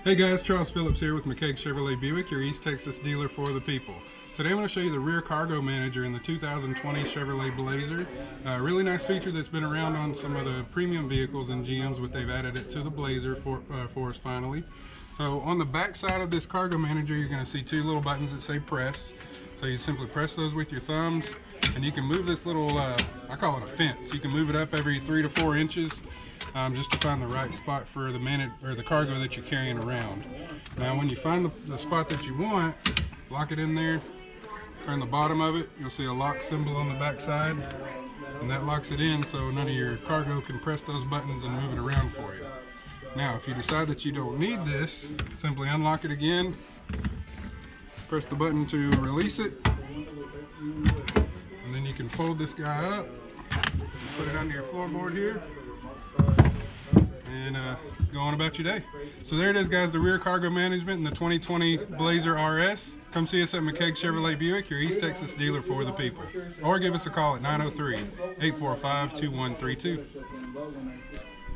Hey guys, Charles Phillips here with McKaig Chevrolet Buick, your East Texas dealer for the people. Today I'm going to show you the rear cargo manager in the 2020 Chevrolet Blazer. Really nice feature that's been around on some of the premium vehicles and GMs, but they've added it to the Blazer for us finally. So on the back side of this cargo manager, you're going to see two little buttons that say press. So you simply press those with your thumbs, and you can move this little, I call it a fence. You can move it up every 3 to 4 inches. Just to find the right spot for the cargo that you're carrying around. Now when you find the spot that you want, lock it in there, turn the bottom of it, you'll see a lock symbol on the back side, and that locks it in so none of your cargo can press those buttons and move it around for you. Now if you decide that you don't need this, simply unlock it again, press the button to release it, and then you can fold this guy up, put it under your floorboard here, and go on about your day. So there it is, guys, the rear cargo management in the 2020 Blazer RS. Come see us at McKaig Chevrolet Buick, your East Texas dealer for the people. Or give us a call at 903-845-2132.